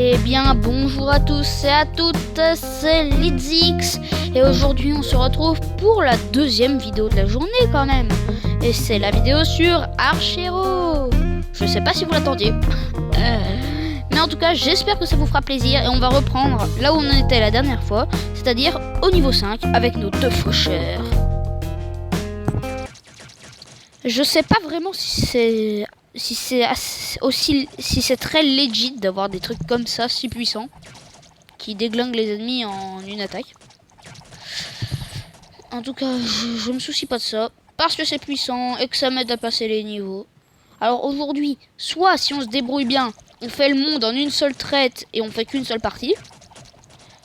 Eh bien bonjour à tous et à toutes, c'est Lidzix et aujourd'hui on se retrouve pour la deuxième vidéo de la journée quand même. Et c'est la vidéo sur Archero. Je sais pas si vous l'attendiez. Mais en tout cas j'espère que ça vous fera plaisir et on va reprendre là où on en était la dernière fois, c'est-à-dire au niveau 5 avec nos deux faucheurs. Je sais pas vraiment si c'est très legit d'avoir des trucs comme ça si puissants qui déglinguent les ennemis en une attaque. En tout cas, je me soucie pas de ça parce que c'est puissant et que ça m'aide à passer les niveaux. Alors aujourd'hui, soit si on se débrouille bien, on fait le monde en une seule traite et on fait qu'une seule partie.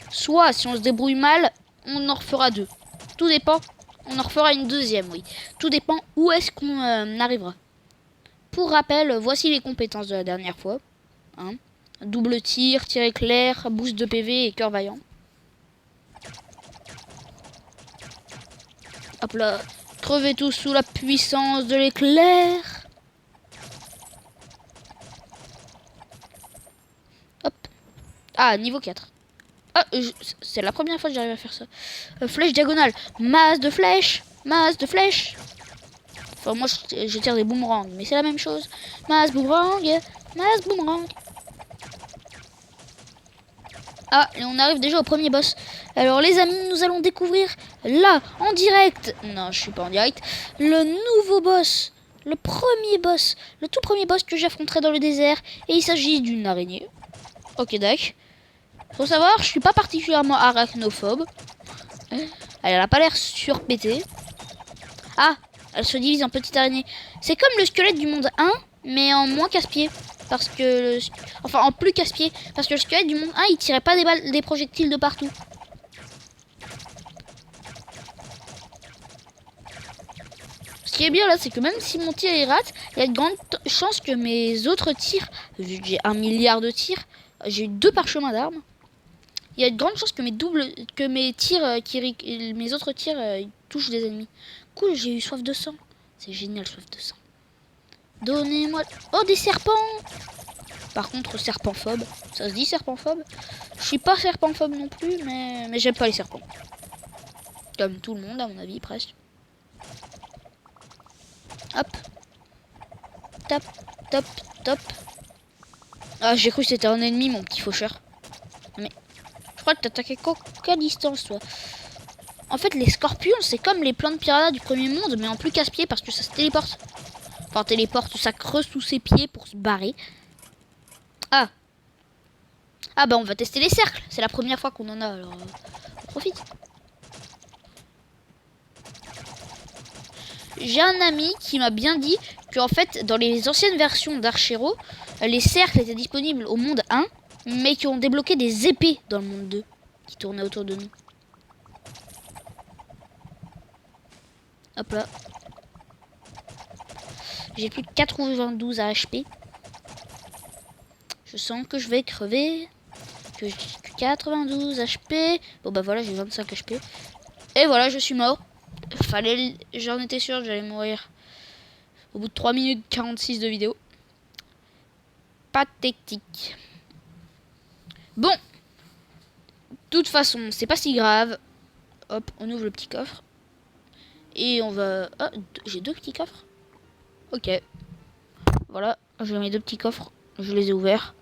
Soit si on se débrouille mal, on en refera deux. Tout dépend. On en refera une deuxième, oui. Tout dépend où est-ce qu'on arrivera. Pour rappel, voici les compétences de la dernière fois. Hein. Double tir, tir éclair, boost de PV et cœur vaillant. Hop là. Crevez tous sous la puissance de l'éclair. Hop. Ah, niveau 4. Ah, c'est la première fois que j'arrive à faire ça. Flèche diagonale. Masse de flèches. Masse de flèches. Enfin, moi, je tire des boomerangs, mais c'est la même chose. Masse boomerang. Masse boomerang. Ah, et on arrive déjà au premier boss. Alors, les amis, nous allons découvrir là, en direct. Non, je suis pas en direct. Le nouveau boss. Le premier boss. Le tout premier boss que j'affronterai dans le désert. Et il s'agit d'une araignée. Ok, d'accord. Faut savoir, je suis pas particulièrement arachnophobe. Elle a pas l'air surpétée. Ah, elle se divise en petites araignées. C'est comme le squelette du monde 1, mais en moins casse-pied. Parce que... Enfin, en plus casse-pied. Parce que le squelette du monde 1, il tirait pas des balles, des projectiles de partout. Ce qui est bien là, c'est que même si mon tir est rate, il y a de grandes chances que mes autres tirs, vu que j'ai 1 milliard de tirs, j'ai eu 2 parchemins d'armes. Il y a de grandes chances que mes mes autres tirs ils touchent des ennemis. Cool, j'ai eu soif de sang. C'est génial, soif de sang. Donnez-moi... Oh, des serpents! Par contre, serpentphobe. Ça se dit serpentphobe? Je suis pas serpentphobe non plus, mais j'aime pas les serpents. Comme tout le monde, à mon avis, presque. Hop. Top, top, top. Ah, j'ai cru que c'était un ennemi, mon petit faucheur. Mais... Je crois que t'attaquais qu'à distance, toi. En fait, les scorpions, c'est comme les plantes piranha du premier monde, mais en plus casse-pied parce que ça se téléporte. Enfin, téléporte, ça creuse sous ses pieds pour se barrer. Ah. Ah bah, on va tester les cercles. C'est la première fois qu'on en a, alors on profite. J'ai un ami qui m'a bien dit qu'en fait, dans les anciennes versions d'Archero, les cercles étaient disponibles au monde 1, mais qui ont débloqué des épées dans le monde 2, qui tournaient autour de nous. Hop là. J'ai plus de 92 HP. Je sens que je vais crever. Que j'ai 92 HP. Bon bah voilà, j'ai 25 HP. Et voilà, je suis mort. J'en étais sûr que j'allais mourir. Au bout de 3 minutes 46 de vidéo. Pathétique. Bon. De toute façon, c'est pas si grave. Hop, on ouvre le petit coffre. Et on va... Ah, j'ai 2 petits coffres. Ok. Voilà, j'ai mes 2 petits coffres. Je les ai ouverts.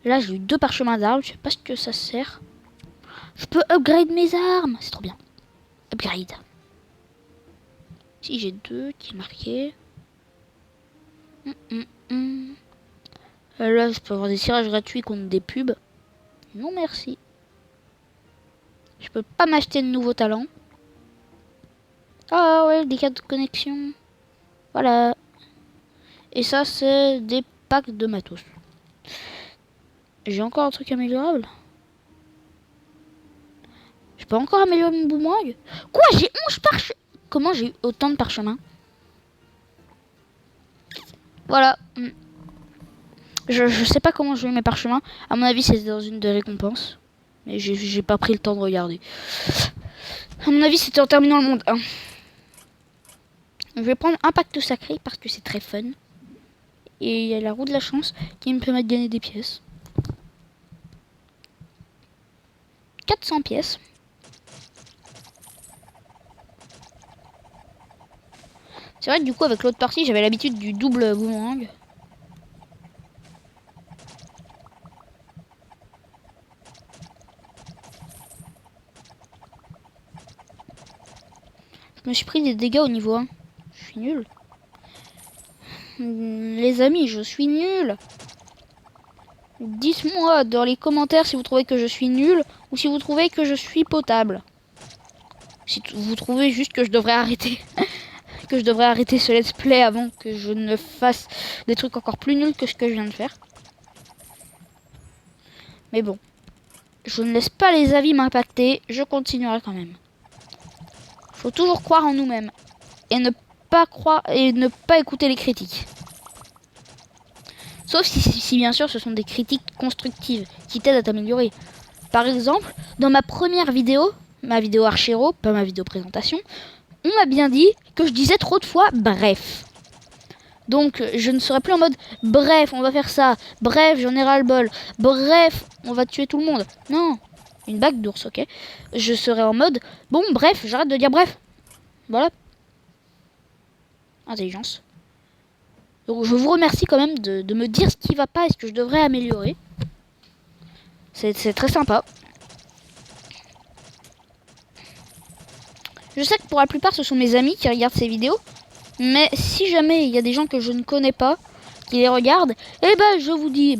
Là, j'ai eu 2 parchemins d'armes. Je sais pas ce que ça sert. Je peux upgrade mes armes. C'est trop bien. Upgrade. Si j'ai 2 qui est marqué. Là, je peux avoir des tirages gratuits contre des pubs. Non, merci. Je peux pas m'acheter de nouveaux talents. Ah ouais, des cartes de connexion. Voilà. Et ça, c'est des packs de matos. J'ai encore un truc améliorable. Je peux encore améliorer mon boomerang. Quoi, j'ai 11 parchemins. Comment j'ai eu autant de parchemins? Voilà. Je sais pas comment j'ai eu mes parchemins. À mon avis, c'était dans une des récompenses. Mais j'ai pas pris le temps de regarder. À mon avis, c'était en terminant le monde 1. Je vais prendre un pacte sacré parce que c'est très fun. Et il y a la roue de la chance qui me permet de gagner des pièces. 400 pièces. C'est vrai que du coup avec l'autre partie j'avais l'habitude du double boomerang. Je me suis pris des dégâts au niveau 1. Je suis nul. Les amis, je suis nul. Dites-moi dans les commentaires si vous trouvez que je suis nul ou si vous trouvez que je suis potable. Si vous trouvez juste que je devrais arrêter. Que je devrais arrêter ce let's play avant que je ne fasse des trucs encore plus nuls que ce que je viens de faire. Mais bon. Je ne laisse pas les avis m'impacter. Je continuerai quand même. Faut toujours croire en nous-mêmes. Et ne pas écouter les critiques. Sauf si bien sûr ce sont des critiques constructives qui t'aident à t'améliorer. Par exemple, dans ma première vidéo, ma vidéo Archero, pas ma vidéo présentation, on m'a bien dit que je disais trop de fois bref. Donc je ne serai plus en mode bref, on va faire ça, bref, j'en ai ras le bol, bref, on va tuer tout le monde. Non, une bague d'ours, ok. Je serai en mode bon, bref, j'arrête de dire bref. Voilà. Intelligence. Donc je vous remercie quand même de me dire ce qui va pas et ce que je devrais améliorer. C'est très sympa. Je sais que pour la plupart ce sont mes amis qui regardent ces vidéos. Mais si jamais il y a des gens que je ne connais pas qui les regardent, eh ben je vous dis,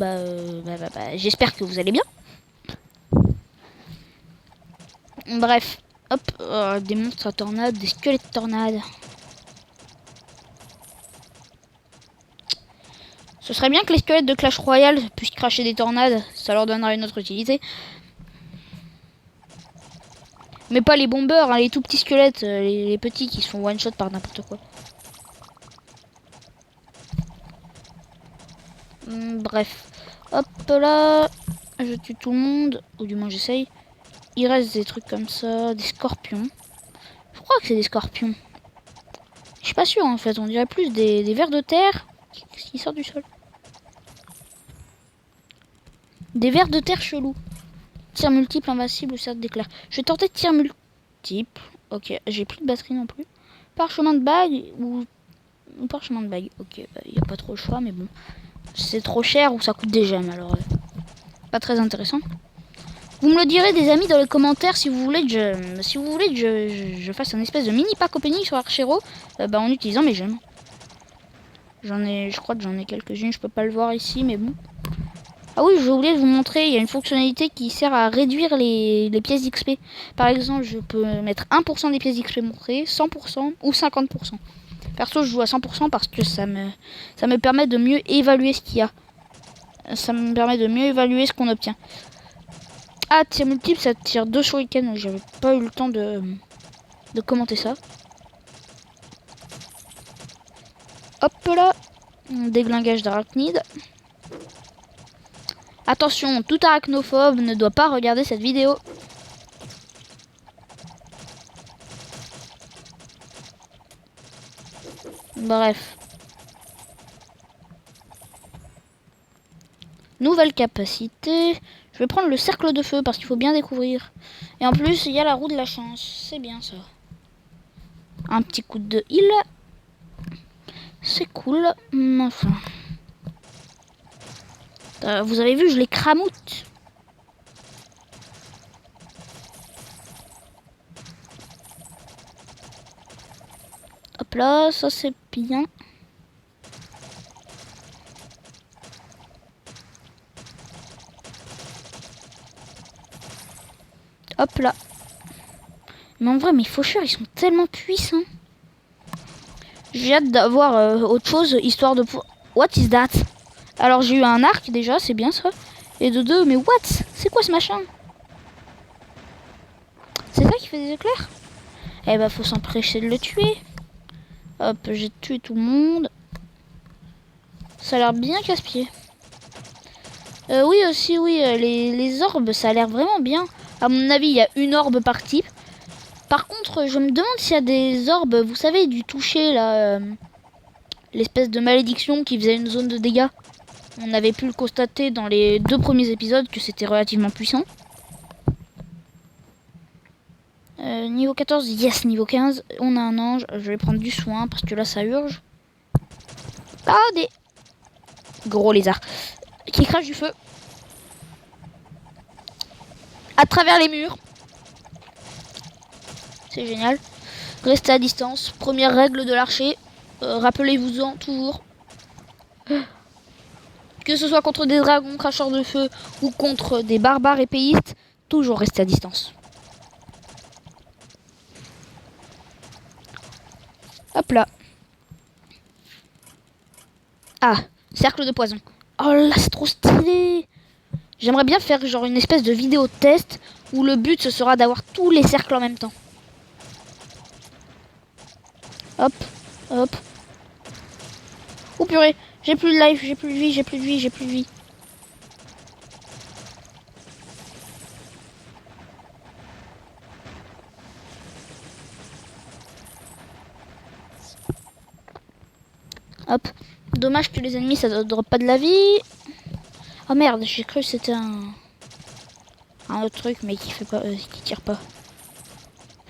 j'espère que vous allez bien. Bref, hop, des monstres à tornade, des squelettes tornades. Ce serait bien que les squelettes de Clash Royale puissent cracher des tornades, ça leur donnerait une autre utilité. Mais pas les bombeurs, hein, les tout petits squelettes, les petits qui se font one shot par n'importe quoi. Bref, hop là, je tue tout le monde, ou du moins j'essaye. Il reste des trucs comme ça, des scorpions. Je crois que c'est des scorpions. Je suis pas sûr en fait, on dirait plus des vers de terre qui sortent du sol. Des vers de terre chelous. Tir multiple, invincible ou cercle d'éclair. Je vais tenter tir multiple. Ok, j'ai plus de batterie non plus. Parchemin de bague ou parchemin de bague. Ok, il n'y a pas trop le choix, mais bon. C'est trop cher ou ça coûte des gemmes, alors pas très intéressant. Vous me le direz des amis dans les commentaires si vous voulez que je fasse un espèce de mini pack opening sur Archero en utilisant mes gemmes. Je crois que j'en ai quelques-unes, je peux pas le voir ici, mais bon. Ah oui, j'ai oublié de vous montrer, il y a une fonctionnalité qui sert à réduire les pièces d'XP. Par exemple, je peux mettre 1% des pièces d'XP montrées, 100% ou 50%. Perso, je joue à 100% parce que ça me permet de mieux évaluer ce qu'il y a. Ça me permet de mieux évaluer ce qu'on obtient. Ah, tir multiple, ça tire 2 shurikens. J'avais pas eu le temps de commenter ça. Hop là. Déglingage d'arachnide. Attention, tout arachnophobe ne doit pas regarder cette vidéo. Bref. Nouvelle capacité. Je vais prendre le cercle de feu parce qu'il faut bien découvrir. Et en plus, il y a la roue de la chance. C'est bien ça. Un petit coup de heal. C'est cool. Enfin. Vous avez vu, je les cramoute. Hop là, ça c'est bien. Hop là. Mais en vrai, mes faucheurs, ils sont tellement puissants. J'ai hâte d'avoir autre chose, histoire de pouvoir... What is that? Alors j'ai eu un arc déjà, c'est bien ça. Et de deux, mais what? C'est quoi ce machin? C'est ça qui fait des éclairs? Eh bah faut s'empresser de le tuer. Hop, j'ai tué tout le monde. Ça a l'air bien casse-pied. Oui aussi, oui, les orbes, ça a l'air vraiment bien. À mon avis, il y a une orbe par type. Par contre, je me demande s'il y a des orbes, vous savez, du toucher, là. L'espèce de malédiction qui faisait une zone de dégâts. On avait pu le constater dans les 2 premiers épisodes que c'était relativement puissant. Niveau 14, yes, niveau 15. On a un ange. Je vais prendre du soin parce que là, ça urge. Ah, des gros lézards qui crachent du feu à travers les murs. C'est génial. Restez à distance. Première règle de l'archer. Rappelez-vous-en toujours. Que ce soit contre des dragons cracheurs de feu ou contre des barbares épéistes, toujours restez à distance. Hop là. Ah, cercle de poison. Oh là, c'est trop stylé. J'aimerais bien faire genre une espèce de vidéo test où le but ce sera d'avoir tous les cercles en même temps. Hop, hop. Oh purée, j'ai plus de life, j'ai plus de vie, j'ai plus de vie, j'ai plus de vie. Hop. Dommage que les ennemis ça ne drop pas de la vie. Oh merde, j'ai cru que c'était un autre truc mais qui fait pas qui tire pas.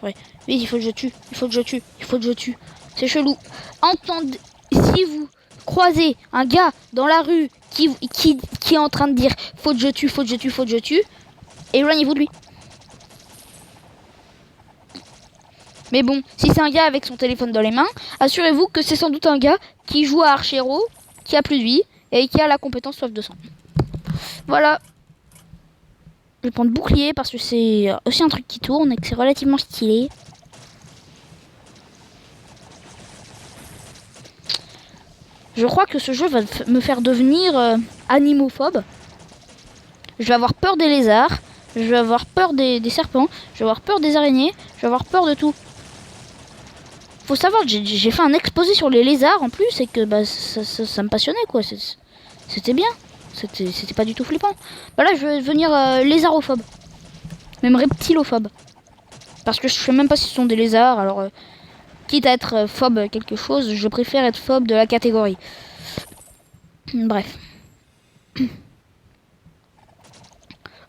Ouais. Oui, il faut que je tue, il faut que je tue, il faut que je tue. C'est chelou. Entendez, si vous croisez un gars dans la rue qui est en train de dire faut que je tue, faut que je tue, faut que je tue, éloignez-vous de lui. Mais bon, si c'est un gars avec son téléphone dans les mains, assurez-vous que c'est sans doute un gars qui joue à Archero, qui a plus de vie et qui a la compétence soif de sang. Voilà. Je vais prendre bouclier parce que c'est aussi un truc qui tourne et que c'est relativement stylé. Je crois que ce jeu va me faire devenir animophobe. Je vais avoir peur des lézards, je vais avoir peur des serpents, je vais avoir peur des araignées, je vais avoir peur de tout. Faut savoir que j'ai fait un exposé sur les lézards en plus et que bah, ça me passionnait quoi. C'était bien. C'était pas du tout flippant. Voilà, je vais devenir lézarophobe. Même reptilophobe. Parce que je sais même pas si ce sont des lézards. Alors, quitte à être phobe quelque chose, je préfère être phobe de la catégorie. Bref.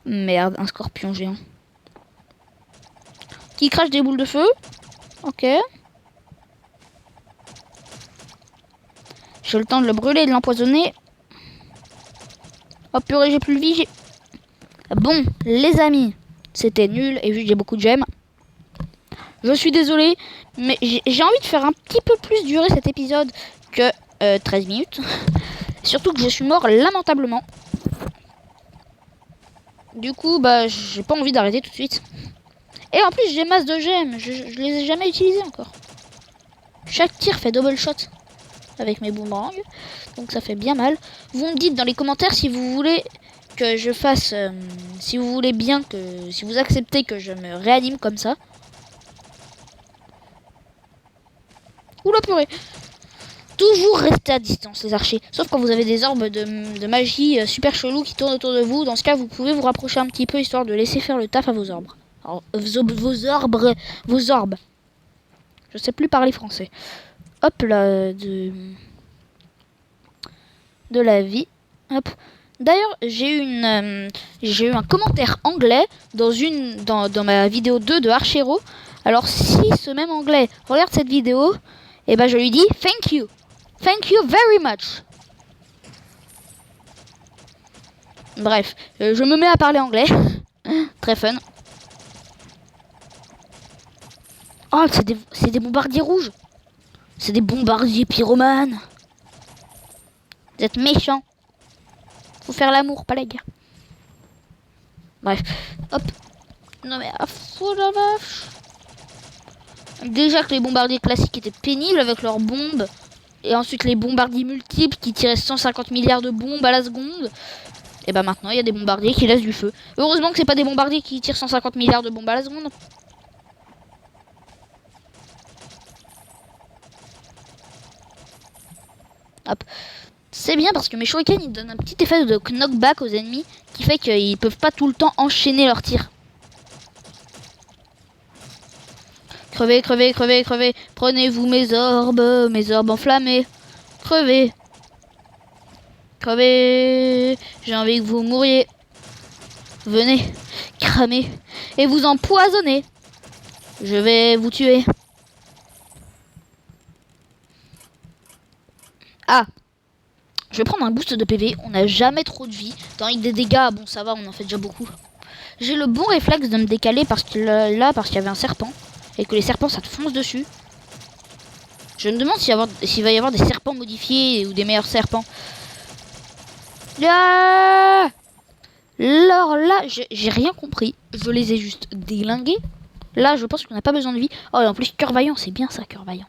Merde, un scorpion géant. Qui crache des boules de feu. Ok. J'ai le temps de le brûler et de l'empoisonner. Oh purée, j'ai plus de vie. Bon, les amis, c'était nul et vu que j'ai beaucoup de gemmes, je suis désolé, mais j'ai envie de faire un petit peu plus durer cet épisode que 13 minutes. Surtout que je suis mort lamentablement. Du coup, bah, j'ai pas envie d'arrêter tout de suite. Et en plus, j'ai masse de gemmes. Je les ai jamais utilisées encore. Chaque tir fait double shot avec mes boomerangs. Donc ça fait bien mal. Vous me dites dans les commentaires si vous voulez que je fasse... si vous voulez bien que... Si vous acceptez que je me réanime comme ça. Oula purée. Toujours rester à distance les archers. Sauf quand vous avez des orbes de magie super chelous qui tournent autour de vous. Dans ce cas, vous pouvez vous rapprocher un petit peu histoire de laisser faire le taf à vos orbes. Alors, vos orbes. Je sais plus parler français. Hop là, de la vie. Hop. D'ailleurs, j'ai eu un commentaire anglais dans ma vidéo 2 de Archero. Alors, si ce même anglais regarde cette vidéo, et ben je lui dis thank you. Thank you very much. Bref, je me mets à parler anglais. Très fun. Oh, c'est des bombardiers rouges. C'est des bombardiers pyromanes. Vous êtes méchants. Faut faire l'amour, pas la guerre. Bref, hop. Non mais, oh la vache. Déjà que les bombardiers classiques étaient pénibles avec leurs bombes. Et ensuite les bombardiers multiples qui tiraient 150 milliards de bombes à la seconde. Et bah maintenant il y a des bombardiers qui laissent du feu. Heureusement que c'est pas des bombardiers qui tirent 150 milliards de bombes à la seconde. Hop. C'est bien parce que mes shurikens ils donnent un petit effet de knockback aux ennemis qui fait qu'ils peuvent pas tout le temps enchaîner leurs tirs. Crevez, crevez, crevez, crevez. Prenez-vous mes orbes enflammés. Crevez. Crevez. J'ai envie que vous mouriez. Venez, cramez et vous empoisonnez. Je vais vous tuer. Ah, je vais prendre un boost de PV. On n'a jamais trop de vie. Avec des dégâts, bon ça va, on en fait déjà beaucoup. J'ai le bon réflexe de me décaler parce qu'il y avait un serpent. Et que les serpents, ça te fonce dessus. Je me demande s'il va y avoir des serpents modifiés ou des meilleurs serpents. Ah, alors là, j'ai rien compris. Je les ai juste déglingués. Là, je pense qu'on n'a pas besoin de vie. Oh, et en plus, cœur vaillant, c'est bien ça, cœur vaillant.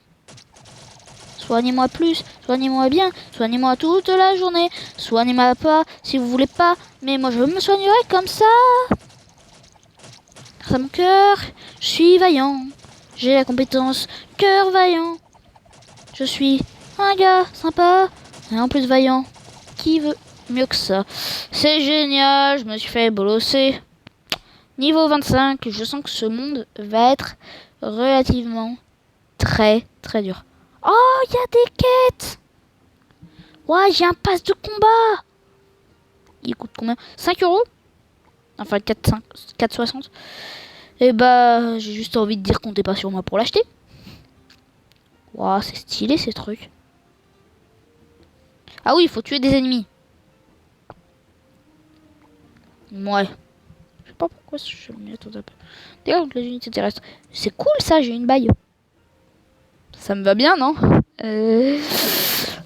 Soignez-moi plus, soignez-moi bien, soignez-moi toute la journée. Soignez-moi pas si vous voulez pas, mais moi je me soignerai comme ça. Grâce à mon cœur, je suis vaillant. J'ai la compétence cœur vaillant. Je suis un gars sympa et en plus vaillant. Qui veut mieux que ça? C'est génial, je me suis fait bolosser. Niveau 25, je sens que ce monde va être relativement très dur. Oh, il y a des quêtes. Ouais, j'ai un pass de combat. Il coûte combien? 5 €. Enfin, 4,60. Et bah, j'ai juste envie de dire comptez pas sur moi pour l'acheter. Waouh, c'est stylé ces trucs. Ah oui, il faut tuer des ennemis. Ouais. Je sais pas pourquoi je le mets tout un peu. D'ailleurs, contre les unités terrestres. C'est cool ça, j'ai une baille. Ça me va bien, non?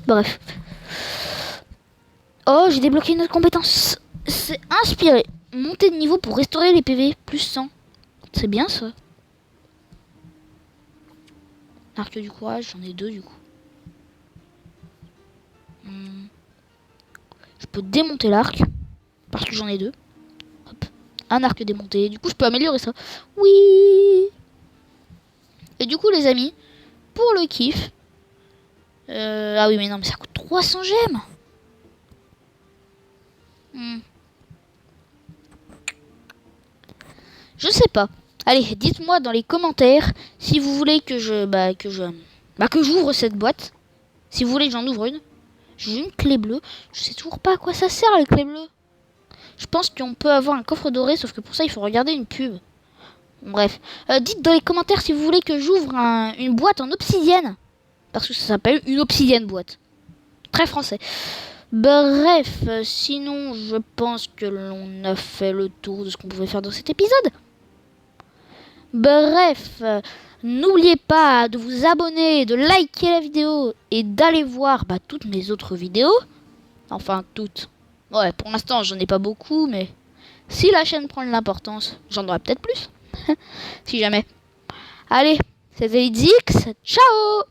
Bref. Oh, j'ai débloqué une autre compétence. C'est inspiré. Monter de niveau pour restaurer les PV. Plus 100. C'est bien ça. Arc du courage, j'en ai 2 du coup. Je peux démonter l'arc. Parce que j'en ai 2. Hop. Un arc démonté. Du coup, je peux améliorer ça. Oui. Et du coup, les amis, pour le kiff. Ah oui, mais non, mais ça coûte 300 gemmes. Je sais pas. Allez, dites-moi dans les commentaires si vous voulez que j'ouvre cette boîte. Si vous voulez que j'en ouvre une. J'ai une clé bleue. Je sais toujours pas à quoi ça sert les clés bleues. Je pense qu'on peut avoir un coffre doré, sauf que pour ça il faut regarder une pub. Bref, dites dans les commentaires si vous voulez que j'ouvre une boîte en obsidienne. Parce que ça s'appelle une obsidienne boîte. Très français. Bref, sinon je pense que l'on a fait le tour de ce qu'on pouvait faire dans cet épisode. Bref, n'oubliez pas de vous abonner, de liker la vidéo et d'aller voir toutes mes autres vidéos. Enfin, toutes. Ouais, pour l'instant, j'en ai pas beaucoup, mais si la chaîne prend de l'importance, j'en aurai peut-être plus. Si jamais. Allez, c'était X. Ciao!